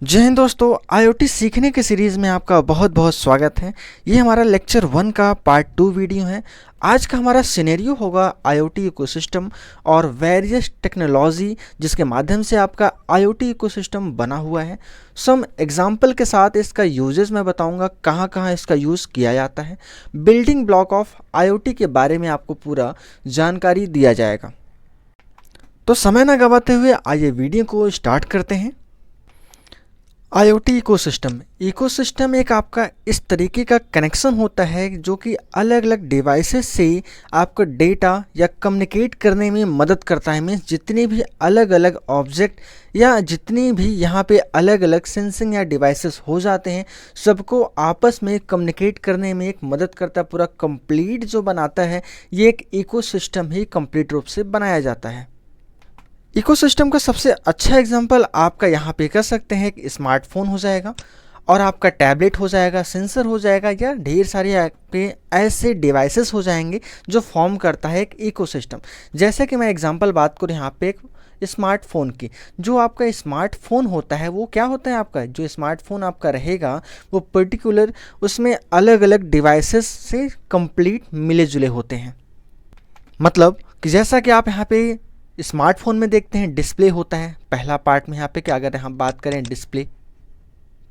जय हिंद दोस्तों, आईओटी सीखने के सीरीज़ में आपका बहुत बहुत स्वागत है। ये हमारा लेक्चर 1 का पार्ट 2 वीडियो है। आज का हमारा सिनेरियो होगा आईओटी इकोसिस्टम और वेरियस टेक्नोलॉजी जिसके माध्यम से आपका आईओटी इकोसिस्टम बना हुआ है। सम एग्जाम्पल के साथ इसका यूजेस मैं बताऊंगा, कहाँ कहाँ इसका यूज़ किया जाता है। बिल्डिंग ब्लॉक ऑफ आईओटी के बारे में आपको पूरा जानकारी दिया जाएगा। तो समय ना गवाते हुए आइए वीडियो को स्टार्ट करते हैं। आईओटी इकोसिस्टम एक आपका इस तरीके का कनेक्शन होता है जो कि अलग अलग डिवाइसेस से आपका डेटा या कम्युनिकेट करने में मदद करता है। मीन्स जितने भी अलग अलग ऑब्जेक्ट या जितनी भी यहाँ पे अलग अलग सेंसिंग या डिवाइसेस हो जाते हैं, सबको आपस में कम्युनिकेट करने में एक मदद करता है। पूरा कंप्लीट जो बनाता है ये एक इकोसिस्टम ही कंप्लीट रूप से बनाया जाता है। इकोसिस्टम का सबसे अच्छा एग्जांपल आपका यहाँ पे कर सकते हैं कि स्मार्टफोन हो जाएगा और आपका टैबलेट हो जाएगा, सेंसर हो जाएगा, या ढेर सारे आपके ऐसे डिवाइसेस हो जाएंगे जो फॉर्म करता है एक इकोसिस्टम। जैसे कि मैं एग्जांपल बात करूँ यहाँ पे एक स्मार्टफोन की, जो आपका स्मार्टफोन होता है वो क्या होता है, आपका जो स्मार्टफोन आपका रहेगा वो पर्टिकुलर उसमें अलग अलग डिवाइसेस से कंप्लीट मिले जुले होते हैं। मतलब कि जैसा कि आप यहाँ पे स्मार्टफोन में देखते हैं डिस्प्ले होता है। पहला पार्ट में यहाँ पे क्या, अगर हम बात करें डिस्प्ले,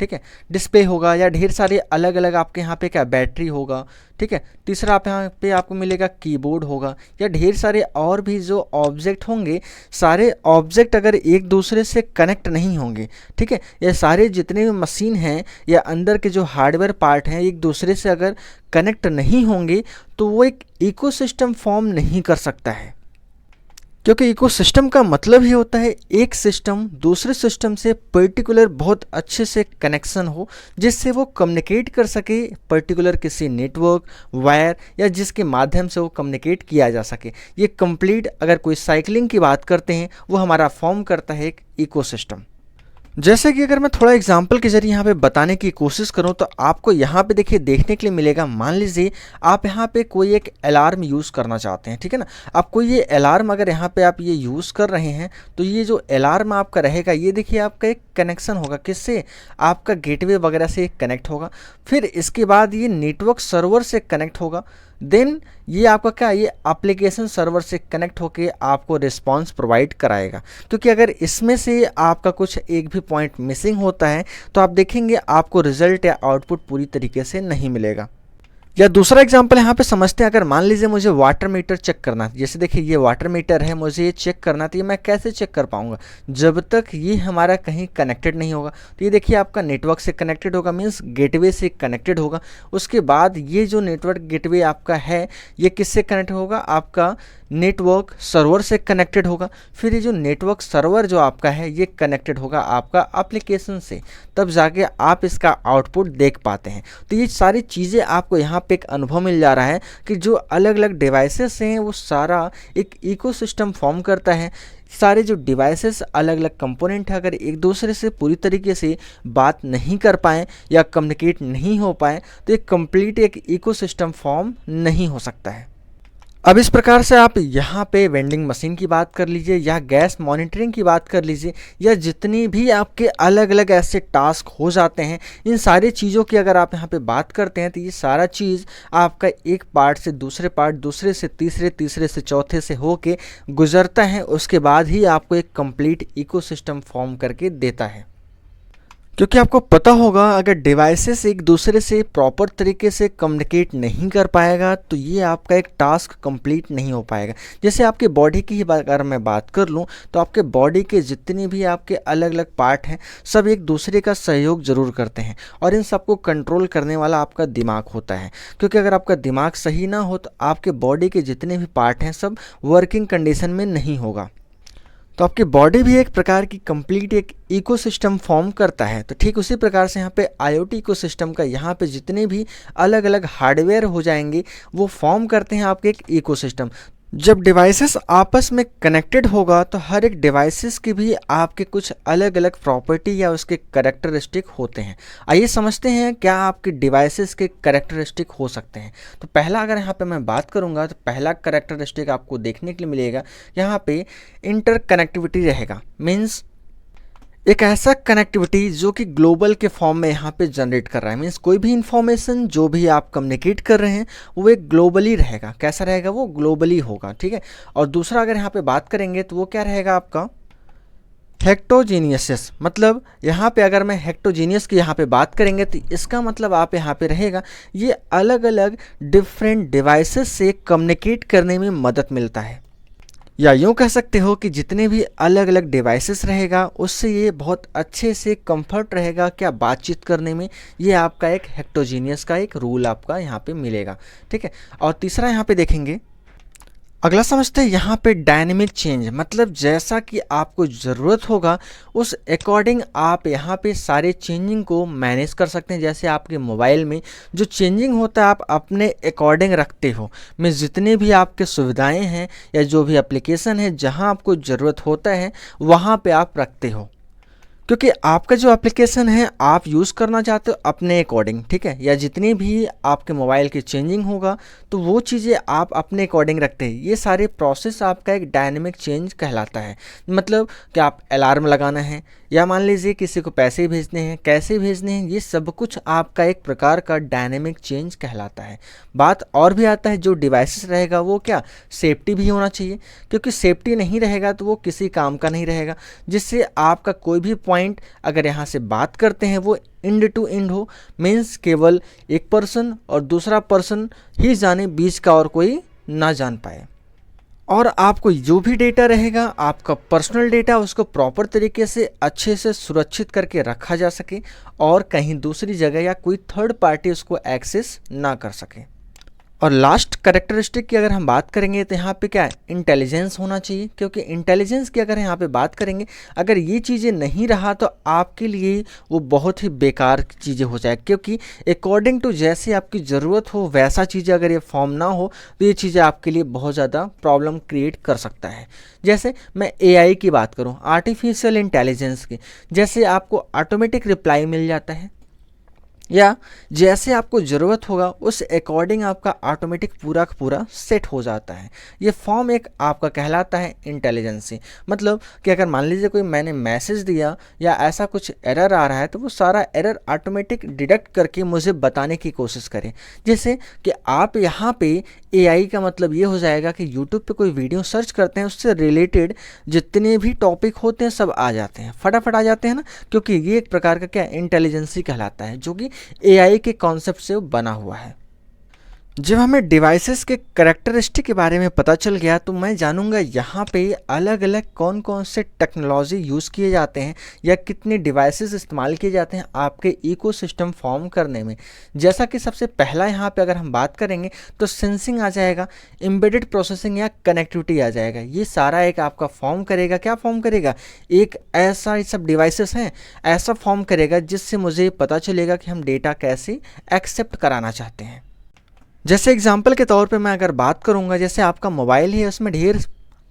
ठीक है, डिस्प्ले होगा या ढेर सारे अलग अलग आपके यहाँ पे क्या बैटरी होगा, ठीक है। तीसरा आप यहाँ पे आपको मिलेगा कीबोर्ड होगा या ढेर सारे और भी जो ऑब्जेक्ट होंगे। सारे ऑब्जेक्ट अगर एक दूसरे से कनेक्ट नहीं होंगे, ठीक है, या सारे जितने भी मशीन हैं या अंदर के जो हार्डवेयर पार्ट हैं एक दूसरे से अगर कनेक्ट नहीं होंगे तो वो एक इकोसिस्टम फॉर्म नहीं कर सकता है। क्योंकि इकोसिस्टम का मतलब ही होता है एक सिस्टम दूसरे सिस्टम से पर्टिकुलर बहुत अच्छे से कनेक्शन हो, जिससे वो कम्युनिकेट कर सके पर्टिकुलर किसी नेटवर्क, वायर या जिसके माध्यम से वो कम्युनिकेट किया जा सके। ये कंप्लीट, अगर कोई साइकिलिंग की बात करते हैं, वो हमारा फॉर्म करता है एक इकोसिस्टम। जैसे कि अगर मैं थोड़ा एग्जाम्पल के जरिए यहाँ पे बताने की कोशिश करूँ तो आपको यहाँ पे देखिए देखने के लिए मिलेगा। मान लीजिए आप यहाँ पे कोई एक अलार्म यूज़ करना चाहते हैं, ठीक है ना। आप कोई ये अलार्म अगर यहाँ पे आप ये यूज़ कर रहे हैं तो ये जो अलार्म आपका रहेगा ये देखिए आपका एक कनेक्शन होगा, किससे, आपका गेटवे वगैरह से कनेक्ट होगा। फिर इसके बाद ये नेटवर्क सर्वर से कनेक्ट होगा। देन ये आपका क्या, ये एप्लीकेशन सर्वर से कनेक्ट होके आपको रिस्पांस प्रोवाइड कराएगा। क्योंकि अगर इसमें से आपका कुछ एक भी पॉइंट मिसिंग होता है तो आप देखेंगे आपको रिजल्ट या आउटपुट पूरी तरीके से नहीं मिलेगा। या दूसरा एग्जांपल यहाँ पे समझते हैं। अगर मान लीजिए मुझे वाटर मीटर चेक करना है, जैसे देखिए ये वाटर मीटर है, मुझे ये चेक करना, तो ये मैं कैसे चेक कर पाऊंगा जब तक ये हमारा कहीं कनेक्टेड नहीं होगा। तो ये देखिए आपका नेटवर्क से कनेक्टेड होगा, मीन्स गेटवे से कनेक्टेड होगा। उसके बाद ये जो नेटवर्क गेटवे आपका है ये किससे कनेक्ट होगा, आपका नेटवर्क सर्वर से कनेक्टेड होगा। फिर ये जो नेटवर्क सर्वर जो आपका है ये कनेक्टेड होगा आपका एप्लीकेशन से, तब जाके आप इसका आउटपुट देख पाते हैं। तो ये सारी चीज़ें आपको यहाँ पे एक अनुभव मिल जा रहा है कि जो अलग अलग डिवाइसेस हैं वो सारा एक इकोसिस्टम फॉर्म करता है। सारे जो डिवाइसेस अलग अलग कंपोनेंट है, अगर एक दूसरे से पूरी तरीके से बात नहीं कर पाएँ या कम्युनिकेट नहीं हो पाए तो एक कंप्लीट एक इकोसिस्टम फॉर्म नहीं हो सकता है। अब इस प्रकार से आप यहाँ पे वेंडिंग मशीन की बात कर लीजिए या गैस मॉनिटरिंग की बात कर लीजिए या जितनी भी आपके अलग अलग ऐसे टास्क हो जाते हैं, इन सारी चीज़ों की अगर आप यहाँ पे बात करते हैं तो ये सारा चीज़ आपका एक पार्ट से दूसरे पार्ट, दूसरे से तीसरे, तीसरे से चौथे से होके गुजरता है। उसके बाद ही आपको एक कंप्लीट इकोसिस्टम फॉर्म करके देता है। क्योंकि आपको पता होगा अगर डिवाइसेस एक दूसरे से प्रॉपर तरीके से कम्युनिकेट नहीं कर पाएगा तो ये आपका एक टास्क कंप्लीट नहीं हो पाएगा। जैसे आपके बॉडी की ही अगर मैं बात कर लूँ तो आपके बॉडी के जितने भी आपके अलग अलग पार्ट हैं सब एक दूसरे का सहयोग ज़रूर करते हैं और इन सबको कंट्रोल करने वाला आपका दिमाग होता है। क्योंकि अगर आपका दिमाग सही ना हो तो आपके बॉडी के जितने भी पार्ट हैं सब वर्किंग कंडीशन में नहीं होगा। तो आपकी बॉडी भी एक प्रकार की कंप्लीट एक इकोसिस्टम फॉर्म करता है। तो ठीक उसी प्रकार से यहाँ पे आईओटी इकोसिस्टम का यहाँ पे जितने भी अलग अलग हार्डवेयर हो जाएंगे वो फॉर्म करते हैं आपके एक इकोसिस्टम। जब डिवाइसेस आपस में कनेक्टेड होगा तो हर एक डिवाइसेस की भी आपके कुछ अलग अलग प्रॉपर्टी या उसके कैरेक्टरिस्टिक होते हैं। आइए समझते हैं क्या आपके डिवाइसेस के कैरेक्टरिस्टिक हो सकते हैं। तो पहला अगर यहाँ पे मैं बात करूँगा तो पहला कैरेक्टरिस्टिक आपको देखने के लिए मिलेगा, यहाँ पे इंटरकनेक्टिविटी रहेगा। मीन्स एक ऐसा कनेक्टिविटी जो कि ग्लोबल के फॉर्म में यहाँ पे जनरेट कर रहा है। मीन्स कोई भी इंफॉर्मेशन जो भी आप कम्युनिकेट कर रहे हैं वो एक ग्लोबली रहेगा। कैसा रहेगा? वो ग्लोबली होगा, ठीक है। और दूसरा अगर यहाँ पे बात करेंगे तो वो क्या रहेगा आपका हेक्टोजीनियस। मतलब यहाँ पे अगर मैं हेक्टोजीनियस की यहाँ पे बात करेंगे तो इसका मतलब आप यहाँ पे रहेगा ये अलग अलग डिफरेंट डिवाइसेस से कम्युनिकेट करने में मदद मिलता है, या यूँ कह सकते हो कि जितने भी अलग अलग डिवाइसेस रहेगा उससे ये बहुत अच्छे से कंफर्ट रहेगा क्या बातचीत करने में। ये आपका एक हेक्टोजीनियस का एक रूल आपका यहाँ पे मिलेगा, ठीक है। और तीसरा यहाँ पे देखेंगे, अगला समझते हैं यहाँ पे डायनेमिक चेंज। मतलब जैसा कि आपको ज़रूरत होगा उस अकॉर्डिंग आप यहाँ पे सारे चेंजिंग को मैनेज कर सकते हैं। जैसे आपके मोबाइल में जो चेंजिंग होता है आप अपने अकॉर्डिंग रखते हो। में जितने भी आपके सुविधाएं हैं या जो भी एप्लीकेशन है जहाँ आपको ज़रूरत होता है वहाँ पे आप रखते हो, क्योंकि आपका जो एप्लीकेशन है आप यूज़ करना चाहते हो अपने अकॉर्डिंग, ठीक है। या जितनी भी आपके मोबाइल की चेंजिंग होगा तो वो चीज़ें आप अपने अकॉर्डिंग रखते हैं। ये सारे प्रोसेस आपका एक डायनेमिक चेंज कहलाता है। मतलब कि आप अलार्म लगाना है या मान लीजिए किसी को पैसे भेजने हैं, कैसे भेजने हैं, ये सब कुछ आपका एक प्रकार का डायनेमिक चेंज कहलाता है। बात और भी आता है जो डिवाइसेस रहेगा वो क्या सेफ्टी भी होना चाहिए, क्योंकि सेफ्टी नहीं रहेगा तो वो किसी काम का नहीं रहेगा। जिससे आपका कोई भी पॉइंट अगर यहाँ से बात करते हैं वो इंड टू इंड हो, मीन्स केवल एक पर्सन और दूसरा पर्सन ही जाने, बीच का और कोई ना जान पाए। और आपको जो भी डेटा रहेगा आपका पर्सनल डेटा उसको प्रॉपर तरीके से अच्छे से सुरक्षित करके रखा जा सके और कहीं दूसरी जगह या कोई थर्ड पार्टी उसको एक्सेस ना कर सके। और लास्ट कैरेक्टरिस्टिक की अगर हम बात करेंगे तो यहाँ पे क्या है इंटेलिजेंस होना चाहिए, क्योंकि इंटेलिजेंस की अगर यहाँ पे बात करेंगे अगर ये चीज़ें नहीं रहा तो आपके लिए वो बहुत ही बेकार चीज़ें हो जाए। क्योंकि अकॉर्डिंग टू जैसे आपकी ज़रूरत हो वैसा चीज़ें अगर ये फॉर्म ना हो तो ये चीज़ें आपके लिए बहुत ज़्यादा प्रॉब्लम क्रिएट कर सकता है। जैसे मैं AI की बात करूँ, आर्टिफिशियल इंटेलिजेंस की, जैसे आपको ऑटोमेटिक रिप्लाई मिल जाता है या जैसे आपको ज़रूरत होगा उस अकॉर्डिंग आपका ऑटोमेटिक पूरा का पूरा सेट हो जाता है। ये फॉर्म एक आपका कहलाता है इंटेलिजेंसी। मतलब कि अगर मान लीजिए कोई मैंने मैसेज दिया या ऐसा कुछ एरर आ रहा है तो वो सारा एरर ऑटोमेटिक डिडक्ट करके मुझे बताने की कोशिश करें। जैसे कि आप यहाँ पे AI का मतलब ये हो जाएगा कि यूट्यूब पे कोई वीडियो सर्च करते हैं उससे रिलेटेड जितने भी टॉपिक होते हैं सब आ जाते हैं, फटाफट आ जाते हैं ना, क्योंकि ये एक प्रकार का क्या इंटेलिजेंसी कहलाता है जो कि AI के कॉन्सेप्ट से बना हुआ है। जब हमें डिवाइसेस के करैक्टरिस्टिक के बारे में पता चल गया तो मैं जानूंगा यहाँ पे अलग अलग कौन कौन से टेक्नोलॉजी यूज़ किए जाते हैं या कितने डिवाइसेस इस्तेमाल किए जाते हैं आपके इकोसिस्टम फॉर्म करने में। जैसा कि सबसे पहला यहाँ पे अगर हम बात करेंगे तो सेंसिंग आ जाएगा, एम्बेडेड प्रोसेसिंग या कनेक्टिविटी आ जाएगा। ये सारा एक आपका फॉर्म करेगा, क्या फॉर्म करेगा, एक ऐसा सब डिवाइसेस हैं ऐसा फॉर्म करेगा जिससे मुझे पता चलेगा कि हम डेटा कैसे एक्सेप्ट कराना चाहते हैं। जैसे एग्जाम्पल के तौर पे मैं अगर बात करूँगा, जैसे आपका मोबाइल है उसमें ढेर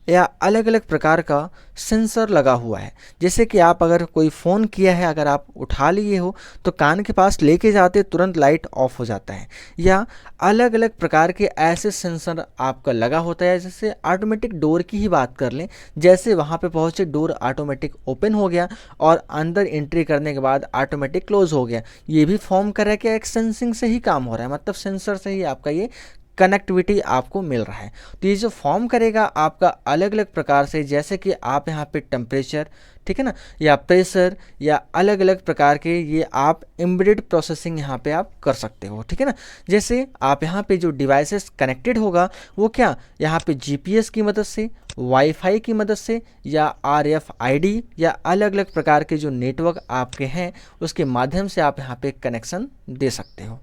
या अलग अलग प्रकार का सेंसर लगा हुआ है। जैसे कि आप अगर कोई फ़ोन किया है अगर आप उठा लिए हो तो कान के पास लेके जाते तुरंत लाइट ऑफ हो जाता है, या अलग अलग प्रकार के ऐसे सेंसर आपका लगा होता है। जैसे ऑटोमेटिक डोर की ही बात कर लें, जैसे वहाँ पे पहुँचे डोर ऑटोमेटिक ओपन हो गया और अंदर एंट्री करने के बाद ऑटोमेटिक क्लोज हो गया। ये भी फॉर्म कर रहा है कि एक सेंसिंग से ही काम हो रहा है, मतलब सेंसर से ही आपका ये कनेक्टिविटी आपको मिल रहा है। तो ये जो फॉर्म करेगा आपका अलग अलग प्रकार से, जैसे कि आप यहाँ पे टेम्परेचर, ठीक है ना, या प्रेशर या अलग अलग प्रकार के ये आप एम्बेडेड प्रोसेसिंग यहाँ पे आप कर सकते हो, ठीक है ना। जैसे आप यहाँ पे जो डिवाइसेस कनेक्टेड होगा वो क्या यहाँ पे GPS की मदद से, वाईफाई की मदद से या RFID या अलग अलग प्रकार के जो नेटवर्क आपके हैं उसके माध्यम से आप यहाँ पे कनेक्शन दे सकते हो।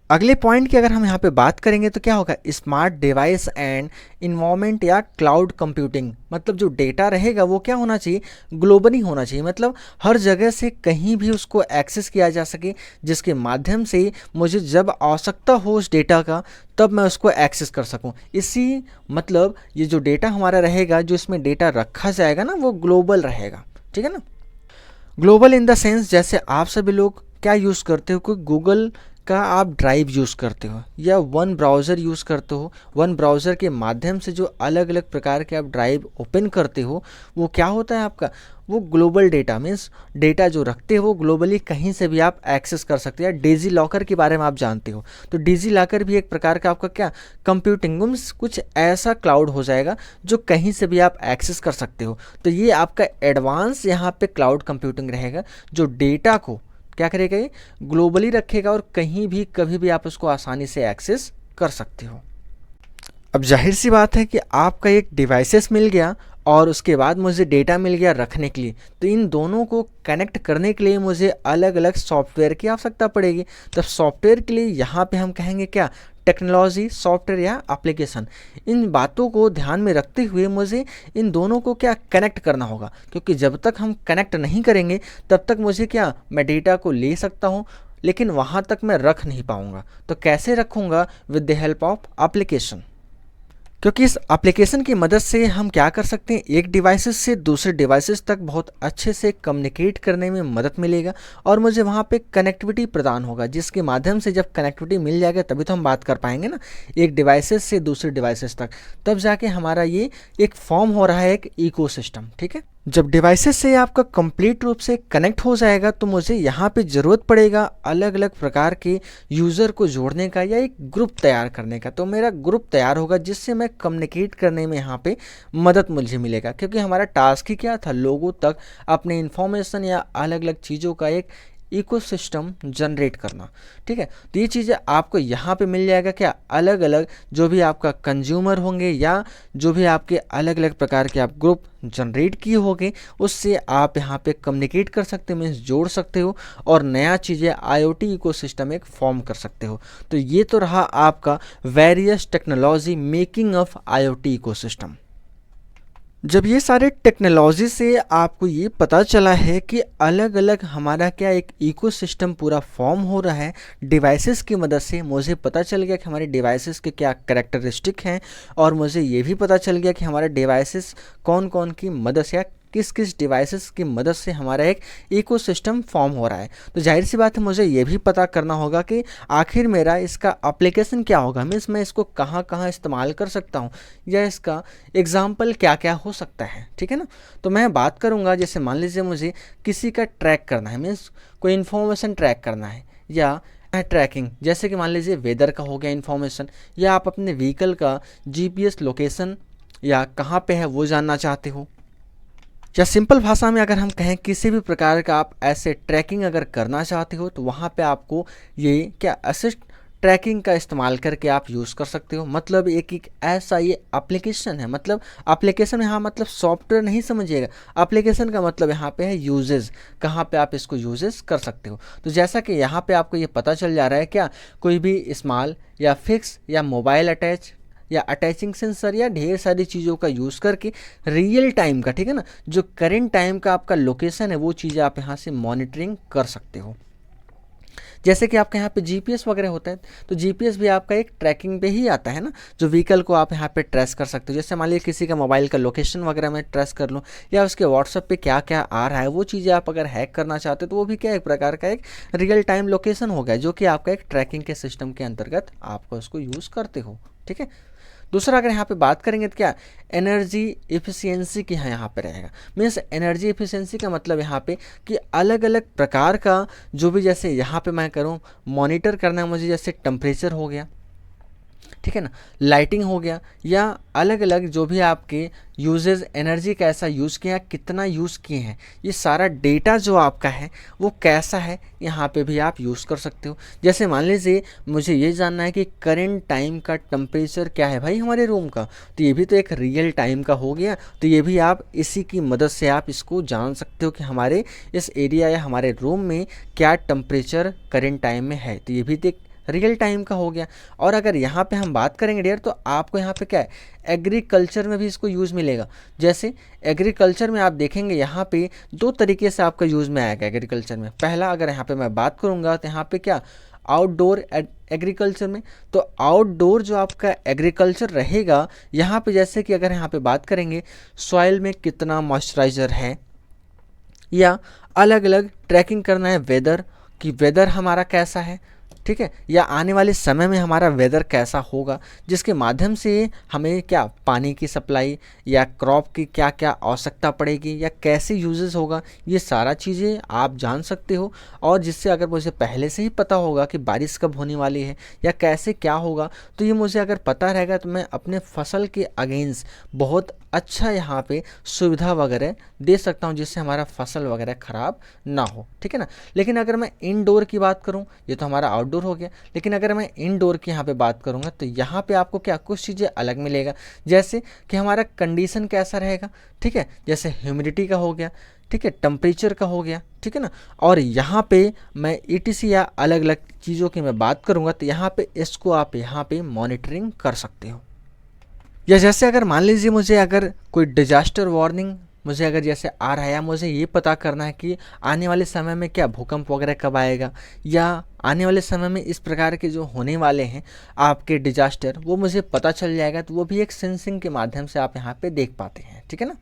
अगले पॉइंट की अगर हम यहाँ पे बात करेंगे तो क्या होगा स्मार्ट डिवाइस एंड इन्वायरमेंट या क्लाउड कंप्यूटिंग। मतलब जो डेटा रहेगा वो क्या होना चाहिए, ग्लोबली होना चाहिए। मतलब हर जगह से कहीं भी उसको एक्सेस किया जा सके, जिसके माध्यम से मुझे जब आवश्यकता हो उस डेटा का तब मैं उसको एक्सेस कर सकूं। इसी मतलब ये जो डेटा हमारा रहेगा, जो इसमें डेटा रखा जाएगा ना, वो ग्लोबल रहेगा, ठीक है ना। ग्लोबल इन द सेंस जैसे आप सभी लोग क्या यूज़ करते हो, कोई गूगल का आप ड्राइव यूज़ करते हो या वन ब्राउज़र यूज़ करते हो, वन ब्राउज़र के माध्यम से जो अलग अलग प्रकार के आप ड्राइव ओपन करते हो, वो क्या होता है आपका, वो ग्लोबल डेटा मीन्स डेटा जो रखते हो वो ग्लोबली कहीं से भी आप एक्सेस कर सकते हो। या डिजी लॉकर के बारे में आप जानते हो, तो डिजी लॉकर भी एक प्रकार का आपका क्या कंप्यूटिंग मीन्स कुछ ऐसा क्लाउड हो जाएगा जो कहीं से भी आप एक्सेस कर सकते हो। तो ये आपका एडवांस यहाँ पे क्लाउड कंप्यूटिंग रहेगा जो डेटा को क्या करेगा, ये ग्लोबली रखेगा और कहीं भी कभी भी आप उसको आसानी से एक्सेस कर सकते हो। अब जाहिर सी बात है कि आपका एक डिवाइसेस मिल गया और उसके बाद मुझे डेटा मिल गया रखने के लिए, तो इन दोनों को कनेक्ट करने के लिए मुझे अलग अलग सॉफ्टवेयर की आवश्यकता पड़ेगी। तो सॉफ्टवेयर के लिए यहाँ पे हम कहेंगे क्या, टेक्नोलॉजी, सॉफ्टवेयर या एप्लीकेशन। इन बातों को ध्यान में रखते हुए मुझे इन दोनों को क्या कनेक्ट करना होगा, क्योंकि जब तक हम कनेक्ट नहीं करेंगे तब तक मुझे क्या, मैं डेटा को ले सकता हूँ लेकिन वहाँ तक मैं रख नहीं पाऊँगा। तो कैसे रखूँगा, with the help of application. क्योंकि इस एप्लीकेशन की मदद से हम क्या कर सकते हैं, एक डिवाइसेस से दूसरे डिवाइसेस तक बहुत अच्छे से कम्युनिकेट करने में मदद मिलेगा और मुझे वहाँ पे कनेक्टिविटी प्रदान होगा, जिसके माध्यम से जब कनेक्टिविटी मिल जाएगा तभी तो हम बात कर पाएंगे ना एक डिवाइसेस से दूसरे डिवाइसेस तक, तब जाके हमारा ये एक फॉर्म हो रहा है एक इकोसिस्टम। ठीक है, जब डिवाइसेस से आपका कंप्लीट रूप से कनेक्ट हो जाएगा तो मुझे यहाँ पे ज़रूरत पड़ेगा अलग अलग प्रकार के यूज़र को जोड़ने का या एक ग्रुप तैयार करने का। तो मेरा ग्रुप तैयार होगा जिससे मैं कम्युनिकेट करने में यहाँ पे मदद मुझे मिलेगा, क्योंकि हमारा टास्क ही क्या था, लोगों तक अपने इन्फॉर्मेशन या अलग अलग चीज़ों का एक इकोसिस्टम जनरेट करना। ठीक है, तो ये चीज़ें आपको यहाँ पे मिल जाएगा क्या, अलग अलग जो भी आपका कंज्यूमर होंगे या जो भी आपके अलग अलग प्रकार के आप ग्रुप जनरेट किए होंगे, उससे आप यहाँ पे कम्युनिकेट कर सकते हो, मीन्स जोड़ सकते हो और नया चीज़ें आईओटी इकोसिस्टम एक फॉर्म कर सकते हो। तो ये तो रहा आपका various technology making of IoT ecosystem. जब ये सारे टेक्नोलॉजी से आपको ये पता चला है कि अलग अलग हमारा क्या एक इकोसिस्टम पूरा फॉर्म हो रहा है डिवाइसेस की मदद से, मुझे पता चल गया कि हमारे डिवाइसेस के क्या कैरेक्टरिस्टिक हैं और मुझे ये भी पता चल गया कि हमारे डिवाइसेस कौन कौन की मदद से या किस किस डिवाइसेस की मदद से हमारा एक इकोसिस्टम फॉर्म हो रहा है। तो जाहिर सी बात है मुझे ये भी पता करना होगा कि आखिर मेरा इसका एप्लीकेशन क्या होगा, मीन्स मैं इसको कहाँ कहाँ इस्तेमाल कर सकता हूँ या इसका एग्जाम्पल क्या क्या हो सकता है। ठीक है ना, तो मैं बात करूँगा, जैसे मान लीजिए मुझे किसी का ट्रैक करना है, मीन्स कोई इन्फॉर्मेशन ट्रैक करना है या ट्रैकिंग, जैसे कि मान लीजिए वेदर का हो गया इन्फॉर्मेशन, या आप अपने व्हीकल का जीपीएस लोकेशन या कहाँ पे है वो जानना चाहते हो, या सिंपल भाषा में अगर हम कहें किसी भी प्रकार का आप ऐसे ट्रैकिंग अगर करना चाहते हो तो वहाँ पे आपको ये क्या असिस्ट ट्रैकिंग का इस्तेमाल करके आप यूज़ कर सकते हो। मतलब एक ऐसा ये एप्लीकेशन है, मतलब एप्लीकेशन यहाँ मतलब सॉफ्टवेयर नहीं समझिएगा, एप्लीकेशन का मतलब यहाँ पे है यूजेस, कहाँ पे आप इसको यूजेस कर सकते हो। तो जैसा कि यहाँ पे आपको ये पता चल जा रहा है क्या, कोई भी स्मॉल या फिक्स या मोबाइल अटैच या अटैचिंग सेंसर या ढेर सारी चीज़ों का यूज़ करके रियल टाइम का, ठीक है ना, जो करेंट टाइम का आपका लोकेशन है वो चीज़ें आप यहाँ से मॉनिटरिंग कर सकते हो। जैसे कि आपके यहाँ पे जीपीएस वगैरह होता है, तो जीपीएस भी आपका एक ट्रैकिंग पे ही आता है ना, जो व्हीकल को आप यहाँ पे ट्रेस कर सकते हो। जैसे मान लीजिए किसी का मोबाइल का लोकेशन वगैरह मैं ट्रेस कर लूँ या उसके व्हाट्सएप पे क्या क्या आ रहा है, वो चीज़ें आप अगर हैक करना चाहते हो तो वो भी क्या एक प्रकार का एक रियल टाइम लोकेशन हो गया, जो कि आपका एक ट्रैकिंग के सिस्टम के अंतर्गत आपको उसको यूज़ करते हो। ठीक है, दूसरा अगर यहाँ पे बात करेंगे तो क्या एनर्जी एफिशिएंसी की यहाँ पे रहेगा। मीन्स एनर्जी एफिशिएंसी का मतलब यहाँ पे कि अलग अलग प्रकार का जो भी, जैसे यहाँ पे मैं करूँ मॉनिटर करना है मुझे, जैसे टेम्परेचर हो गया, ठीक है ना, लाइटिंग हो गया, या अलग अलग जो भी आपके यूजेज एनर्जी कैसा यूज़ किया, कितना यूज़ किए हैं, ये सारा डेटा जो आपका है वो कैसा है, यहाँ पे भी आप यूज़ कर सकते हो। जैसे मान लीजिए मुझे ये जानना है कि करेंट टाइम का टेम्परेचर क्या है भाई हमारे रूम का, तो ये भी तो एक रियल टाइम का हो गया। तो ये भी आप इसी की मदद से आप इसको जान सकते हो कि हमारे इस एरिया या हमारे रूम में क्या टेम्परेचर करेंट टाइम में है, तो ये भी तो एक रियल टाइम का हो गया। और अगर यहाँ पे हम बात करेंगे डियर, तो आपको यहाँ पे क्या है एग्रीकल्चर में भी इसको यूज़ मिलेगा। जैसे एग्रीकल्चर में आप देखेंगे यहाँ पे दो तरीके से आपका यूज़ में आएगा एग्रीकल्चर में। पहला अगर यहाँ पे मैं बात करूँगा तो यहाँ पे क्या आउटडोर एग्रीकल्चर में, तो आउटडोर जो आपका एग्रीकल्चर रहेगा यहाँ पे, जैसे कि अगर यहाँ पे बात करेंगे सॉइल में कितना मॉइस्चराइज़र है, या अलग अलग ट्रैकिंग करना है वेदर कि वेदर हमारा कैसा है, ठीक है, या आने वाले समय में हमारा वेदर कैसा होगा, जिसके माध्यम से हमें क्या पानी की सप्लाई या क्रॉप की क्या क्या आवश्यकता पड़ेगी या कैसे यूजेस होगा, ये सारा चीज़ें आप जान सकते हो। और जिससे अगर मुझे पहले से ही पता होगा कि बारिश कब होने वाली है या कैसे क्या होगा, तो ये मुझे अगर पता रहेगा तो मैं अपने फसल के अगेंस्ट बहुत अच्छा यहाँ पे सुविधा वगैरह दे सकता हूँ, जिससे हमारा फसल वगैरह ख़राब ना हो, ठीक है ना। लेकिन अगर मैं इनडोर की बात करूँ, ये तो हमारा आउटडोर हो गया, लेकिन अगर मैं इनडोर की यहाँ पे बात करूँगा तो यहाँ पे आपको क्या कुछ चीज़ें अलग मिलेगा, जैसे कि हमारा कंडीशन कैसा रहेगा, ठीक है, जैसे ह्यूमिडिटी का हो गया, ठीक है, टेम्परेचर का हो गया, ठीक है ना। और यहाँ पे मैं ईटीसी या अलग अलग चीज़ों की मैं बात करूँगा तो यहाँ पे इसको आप यहाँ पे मॉनिटरिंग कर सकते हो। या जैसे अगर मान लीजिए मुझे अगर कोई डिजास्टर वार्निंग मुझे अगर जैसे आ रहा है, या मुझे ये पता करना है कि आने वाले समय में क्या भूकंप वगैरह कब आएगा, या आने वाले समय में इस प्रकार के जो होने वाले हैं आपके डिजास्टर, वो मुझे पता चल जाएगा, तो वो भी एक सेंसिंग के माध्यम से आप यहाँ पे देख पाते हैं, ठीक है ना।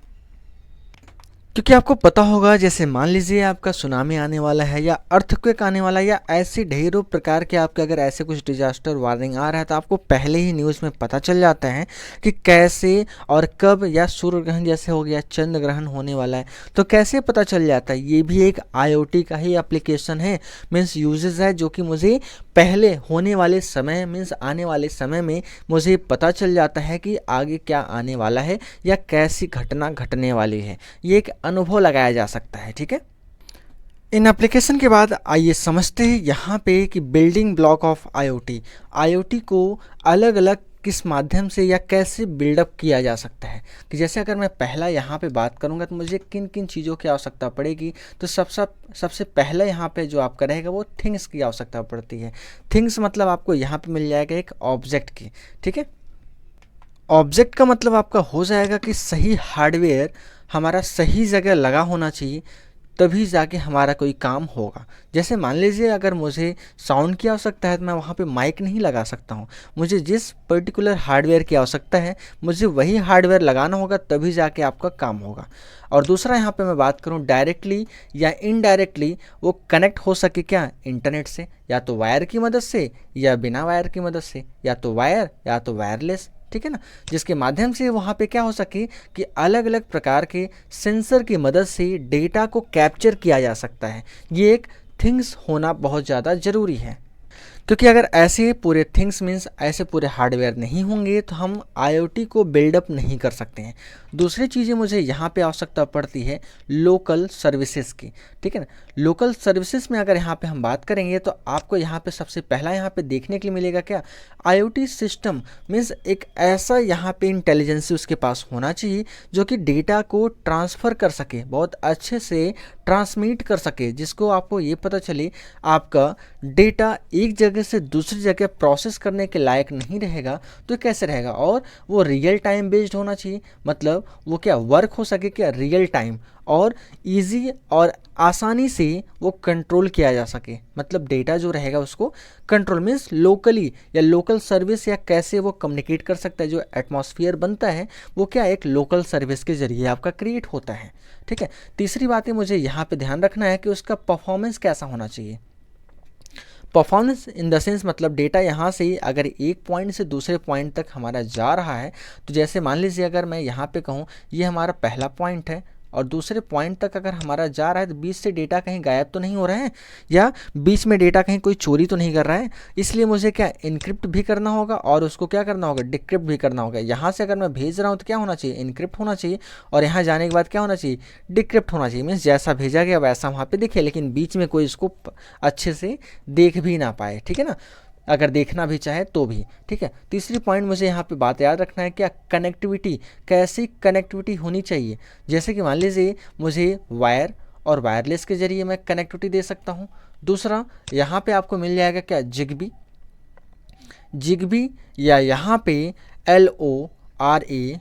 क्योंकि आपको पता होगा जैसे मान लीजिए आपका सुनामी आने वाला है या अर्थक्वेक आने वाला है या ऐसे ढेरों प्रकार के आपके अगर ऐसे कुछ डिजास्टर वार्निंग आ रहा है, तो आपको पहले ही न्यूज़ में पता चल जाता है कि कैसे और कब, या सूर्य ग्रहण जैसे हो गया चंद्र ग्रहण होने वाला है, तो कैसे पता चल जाता है। ये भी एक IoT का ही एप्लीकेशन है, मीन्स यूजेस है, जो कि मुझे पहले होने वाले समय मीन्स आने वाले समय में मुझे पता चल जाता है कि आगे क्या आने वाला है या कैसी घटना घटने वाली है। ये एक अनुभव लगाया जा सकता है, ठीक है। इन एप्लीकेशन के बाद आइए समझते हैं यहाँ पे कि बिल्डिंग ब्लॉक ऑफ IoT को अलग अलग किस माध्यम से या कैसे बिल्डअप किया जा सकता है। कि जैसे अगर मैं पहला यहाँ पे बात करूँगा तो मुझे किन किन चीज़ों की आवश्यकता पड़ेगी, तो सबसे पहला यहाँ पे जो आपका रहेगा वो थिंग्स की आवश्यकता पड़ती है। थिंग्स मतलब आपको यहाँ पे मिल जाएगा एक ऑब्जेक्ट की, ठीक है। ऑब्जेक्ट का मतलब आपका हो जाएगा कि सही हार्डवेयर हमारा सही जगह लगा होना चाहिए, तभी जाके हमारा कोई काम होगा। जैसे मान लीजिए अगर मुझे साउंड की आवश्यकता है तो मैं वहाँ पे माइक नहीं लगा सकता हूँ, मुझे जिस पर्टिकुलर हार्डवेयर की आवश्यकता है मुझे वही हार्डवेयर लगाना होगा, तभी जाके आपका काम होगा। और दूसरा यहाँ पे मैं बात करूँ डायरेक्टली या इनडायरेक्टली वो कनेक्ट हो सके क्या इंटरनेट से, या तो वायर की मदद से या बिना वायर की मदद से, या तो वायर या तो वायरलेस, ठीक है ना, जिसके माध्यम से वहाँ पे क्या हो सके कि अलग अलग प्रकार के सेंसर की मदद से डेटा को कैप्चर किया जा सकता है। ये एक थिंग्स होना बहुत ज़्यादा ज़रूरी है, क्योंकि अगर ऐसे पूरे थिंग्स मीन्स ऐसे पूरे हार्डवेयर नहीं होंगे तो हम IoT को बिल्डअप नहीं कर सकते हैं। दूसरी चीज़ें मुझे यहाँ पे आवश्यकता पड़ती है लोकल सर्विसेज की, ठीक है ना। लोकल सर्विसेज में अगर यहाँ पे हम बात करेंगे तो आपको यहाँ पे सबसे पहला यहाँ पे देखने के लिए मिलेगा क्या, IoT सिस्टम मीन्स एक ऐसा यहाँ पे इंटेलिजेंस उसके पास होना चाहिए जो कि डेटा को ट्रांसफ़र कर सके, बहुत अच्छे से ट्रांसमिट कर सके, जिसको आपको ये पता चले आपका डेटा एक जगह से दूसरी जगह प्रोसेस करने के लायक नहीं रहेगा तो कैसे रहेगा। और वो रियल टाइम बेस्ड होना चाहिए, मतलब वो क्या वर्क हो सके क्या रियल टाइम, और इजी और आसानी से वो कंट्रोल किया जा सके, मतलब डेटा जो रहेगा उसको कंट्रोल मीन्स लोकली या लोकल सर्विस, या कैसे वो कम्युनिकेट कर सकता है। जो एटमॉस्फेयर बनता है वो क्या एक लोकल सर्विस के जरिए आपका क्रिएट होता है, ठीक है। तीसरी बात है मुझे यहाँ पे ध्यान रखना है कि उसका परफॉर्मेंस कैसा होना चाहिए। परफॉर्मेंस इन द सेंस मतलब डेटा यहाँ से अगर एक पॉइंट से दूसरे पॉइंट तक हमारा जा रहा है, तो जैसे मान लीजिए अगर मैं यहाँ पे कहूँ ये हमारा पहला पॉइंट है और दूसरे पॉइंट तक अगर हमारा जा रहा है तो बीच से डेटा कहीं गायब तो नहीं हो रहा है, या बीच में डेटा कहीं कोई चोरी तो नहीं कर रहा है। इसलिए मुझे क्या इनक्रिप्ट भी करना होगा और उसको क्या करना होगा डिक्रिप्ट भी करना होगा। यहाँ से अगर मैं भेज रहा हूँ तो क्या होना चाहिए इनक्रिप्ट होना चाहिए, और यहाँ जाने के बाद क्या होना चाहिए डिक्रिप्ट होना चाहिए, मीन्स जैसा भेजा गया वैसा वहाँ पे दिखे, लेकिन बीच में कोई इसको अच्छे से देख भी ना पाए, ठीक है ना, अगर देखना भी चाहे तो भी, ठीक है। तीसरी पॉइंट मुझे यहाँ पे बात याद रखना है क्या कनेक्टिविटी, कैसी कनेक्टिविटी होनी चाहिए। जैसे कि मान लीजिए मुझे वायर और वायरलेस के जरिए मैं कनेक्टिविटी दे सकता हूँ। दूसरा यहाँ पे आपको मिल जाएगा क्या जिगबी या यहाँ पे LORAWAN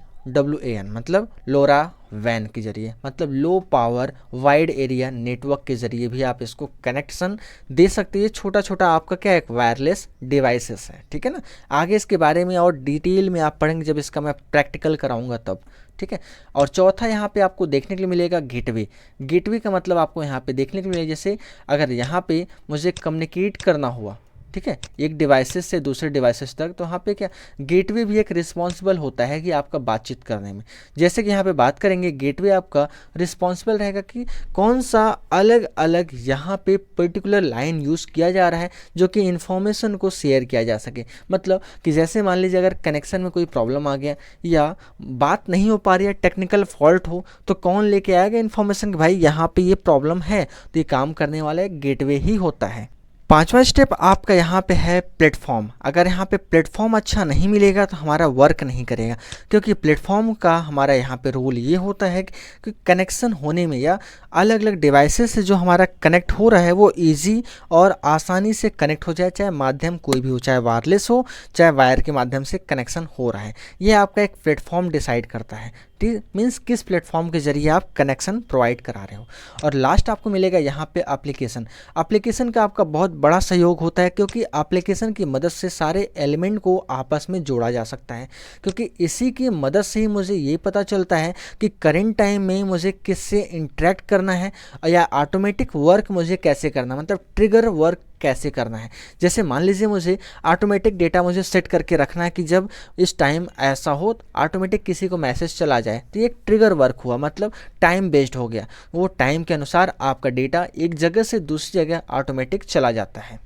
मतलब लोरा वैन के जरिए, मतलब low power wide area network के ज़रिए भी आप इसको कनेक्शन दे सकते हैं। छोटा छोटा आपका क्या एक वायरलेस डिवाइसेस है, ठीक है ना। आगे इसके बारे में और डिटेल में आप पढ़ेंगे जब इसका मैं प्रैक्टिकल कराऊंगा तब, ठीक है। और चौथा यहाँ पे आपको देखने के लिए मिलेगा गेटवे का मतलब आपको यहाँ पे देखने के लिए मिलेगा, जैसे अगर यहाँ पे मुझे कम्युनिकेट करना हुआ, ठीक है, एक डिवाइसेस से दूसरे डिवाइसेस तक। तो यहाँ पे क्या गेटवे भी एक रिस्पॉन्सिबल होता है कि आपका बातचीत करने में। जैसे कि यहाँ पे बात करेंगे, गेटवे आपका रिस्पॉन्सिबल रहेगा कि कौन सा अलग अलग यहाँ पे पर्टिकुलर लाइन यूज़ किया जा रहा है जो कि इन्फॉर्मेशन को शेयर किया जा सके। मतलब कि जैसे मान लीजिए अगर कनेक्शन में कोई प्रॉब्लम आ गया या बात नहीं हो पा रही है, टेक्निकल फॉल्ट हो, तो कौन लेके आएगा इन्फॉर्मेशन कि भाई यहाँ पे ये प्रॉब्लम है। तो ये काम करने वाला एक गेटवे ही होता है। पांचवा स्टेप आपका यहाँ पे है प्लेटफॉर्म। अगर यहाँ पे प्लेटफॉर्म अच्छा नहीं मिलेगा तो हमारा वर्क नहीं करेगा, क्योंकि प्लेटफॉर्म का हमारा यहाँ पे रोल ये होता है कि कनेक्शन होने में या अलग अलग डिवाइसेस से जो हमारा कनेक्ट हो रहा है वो इजी और आसानी से कनेक्ट हो जाए, चाहे माध्यम कोई भी हो, चाहे वायरलेस हो चाहे वायर के माध्यम से कनेक्शन हो रहा है। ये आपका एक प्लेटफॉर्म डिसाइड करता है, मीन्स किस प्लेटफॉर्म के जरिए आप कनेक्शन प्रोवाइड करा रहे हो। और लास्ट आपको मिलेगा यहाँ पे एप्लीकेशन। एप्लीकेशन का आपका बहुत बड़ा सहयोग होता है, क्योंकि एप्लीकेशन की मदद से सारे एलिमेंट को आपस में जोड़ा जा सकता है, क्योंकि इसी की मदद से ही मुझे ये पता चलता है कि करेंट टाइम में मुझे किससे इंटरेक्ट करना है या ऑटोमेटिक वर्क मुझे कैसे करना है, मतलब ट्रिगर वर्क कैसे करना है। जैसे मान लीजिए मुझे ऑटोमेटिक डेटा मुझे सेट करके रखना है कि जब इस टाइम ऐसा हो ऑटोमेटिक किसी को मैसेज चला जाए, तो ये एक ट्रिगर वर्क हुआ, मतलब टाइम बेस्ड हो गया। वो टाइम के अनुसार आपका डेटा एक जगह से दूसरी जगह ऑटोमेटिक चला जाता है।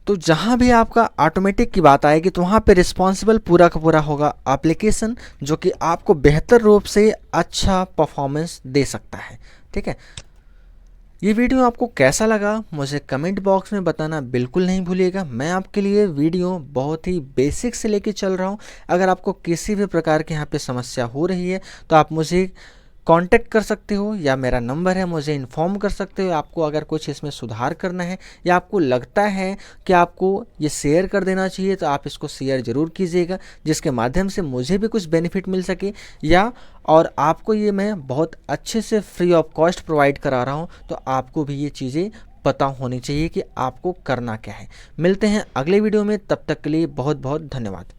तो जहाँ भी आपका ऑटोमेटिक की बात आएगी तो वहाँ पे रिस्पॉन्सिबल पूरा का पूरा होगा एप्लीकेशन, जो कि आपको बेहतर रूप से अच्छा परफॉर्मेंस दे सकता है। ठीक है, ये वीडियो आपको कैसा लगा मुझे कमेंट बॉक्स में बताना बिल्कुल नहीं भूलिएगा। मैं आपके लिए वीडियो बहुत ही बेसिक से लेके चल रहा हूँ। अगर आपको किसी भी प्रकार की यहाँ पे समस्या हो रही है तो आप मुझे कांटेक्ट कर सकते हो, या मेरा नंबर है, मुझे इन्फॉर्म कर सकते हो। आपको अगर कुछ इसमें सुधार करना है या आपको लगता है कि आपको ये शेयर कर देना चाहिए तो आप इसको शेयर ज़रूर कीजिएगा, जिसके माध्यम से मुझे भी कुछ बेनिफिट मिल सके, या और आपको ये मैं बहुत अच्छे से फ्री ऑफ कॉस्ट प्रोवाइड करा रहा हूँ, तो आपको भी ये चीज़ें पता होनी चाहिए कि आपको करना क्या है। मिलते हैं अगले वीडियो में, तब तक के लिए बहुत बहुत धन्यवाद।